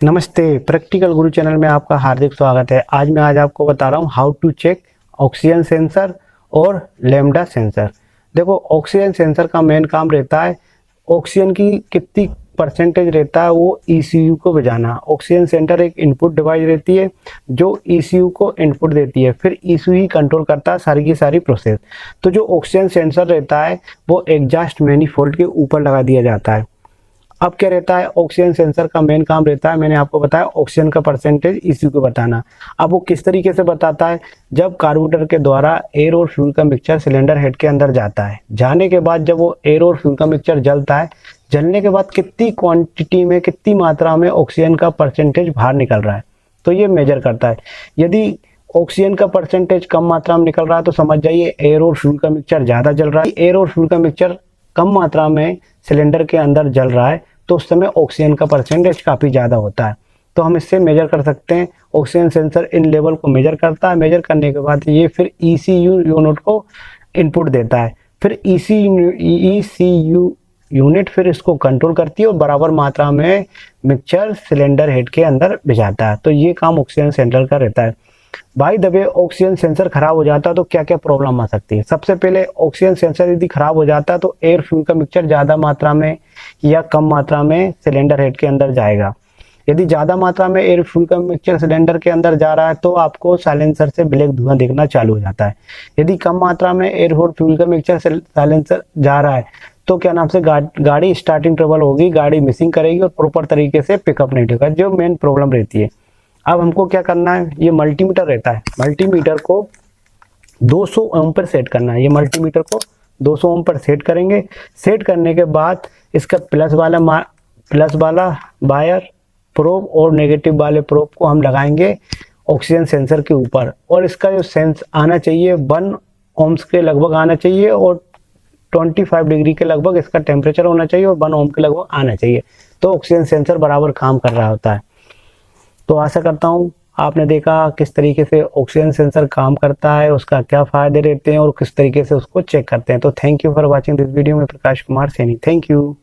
नमस्ते, प्रैक्टिकल गुरु चैनल में आपका हार्दिक स्वागत है। आज आपको बता रहा हूँ how to check oxygen sensor और लैम्डा सेंसर। देखो, ऑक्सीजन सेंसर का मेन काम रहता है ऑक्सीजन की कितनी परसेंटेज रहता है वो ईसीयू को बजाना। ऑक्सीजन सेंटर एक इनपुट डिवाइस रहती है जो ईसीयू को इनपुट देती है, फिर ईसीयू ही कंट्रोल करता है सारी की सारी प्रोसेस। तो जो ऑक्सीजन सेंसर रहता है वो एग्जॉस्ट मैनिफोल्ड के ऊपर लगा दिया जाता है। अब क्या रहता है, ऑक्सीजन सेंसर का मेन काम रहता है, मैंने आपको बताया ऑक्सीजन का परसेंटेज ईसीयू को बताना। अब वो किस तरीके से बताता है, जब कार्बोरेटर के द्वारा एयर और फ्यूल का मिक्सचर सिलेंडर हेड के अंदर जाता है, जाने के बाद जब वो एयर और फ्यूल का मिक्सचर जलता है, जलने के बाद कितनी क्वांटिटी में, कितनी मात्रा में ऑक्सीजन का परसेंटेज बाहर निकल रहा है, तो ये मेजर करता है। यदि ऑक्सीजन का परसेंटेज कम मात्रा में निकल रहा है तो समझ जाइए एयर और फ्यूल का मिक्सचर ज़्यादा जल रहा है। एयर और फ्यूल का मिक्सचर कम मात्रा में सिलेंडर के अंदर जल रहा है तो उस समय ऑक्सीजन का परसेंटेज काफ़ी ज़्यादा होता है। तो हम इससे मेजर कर सकते हैं। ऑक्सीजन सेंसर इन लेवल को मेजर करता है, मेजर करने के बाद ये फिर ईसीयू यूनिट को इनपुट देता है, फिर ईसीयू यूनिट फिर इसको कंट्रोल करती है और बराबर मात्रा में मिक्सचर सिलेंडर हेड के अंदर भिजाता है। तो ये काम ऑक्सीजन सेंसर का रहता है। By the way, oxygen sensor खराब हो जाता है तो क्या क्या प्रॉब्लम आ सकती है। सबसे पहले, ऑक्सीजन सेंसर यदि खराब हो जाता है तो एयर फ्यूल का मिक्सचर ज़्यादा मात्रा में या कम मात्रा में सिलेंडर हेड के अंदर जाएगा। यदि ज़्यादा मात्रा में एयर फ्यूल का मिक्सचर सिलेंडर के अंदर जा रहा है तो आपको साइलेंसर से ब्लैक धुआं दिखना चालू हो जाता है। यदि कम मात्रा में एयर और फ्यूल का मिक्सचर साइलेंसर जा रहा है तो क्या नाम से गाड़ी स्टार्टिंग ट्रबल होगी, गाड़ी मिसिंग करेगी और प्रॉपर तरीके से पिकअप नहीं होगा, जो मेन प्रॉब्लम रहती है। अब हमको क्या करना है, ये मल्टीमीटर रहता है, मल्टीमीटर को 200 ओम पर सेट करना है। ये मल्टीमीटर को 200 ओम पर सेट करेंगे। सेट करने के बाद इसका प्लस वाला वायर प्रोब और नेगेटिव वाले प्रोब को हम लगाएंगे ऑक्सीजन सेंसर के ऊपर, और इसका जो सेंस आना चाहिए 1 ओम्स के लगभग आना चाहिए और 25 डिग्री के लगभग इसका टेम्परेचर होना चाहिए और 1 ओम के लगभग आना चाहिए। तो ऑक्सीजन सेंसर बराबर काम कर रहा होता है। तो आशा करता हूँ आपने देखा किस तरीके से ऑक्सीजन सेंसर काम करता है, उसका क्या फ़ायदे रहते हैं और किस तरीके से उसको चेक करते हैं। तो thank you for watching this video. में प्रकाश कुमार सैनी, थैंक यू।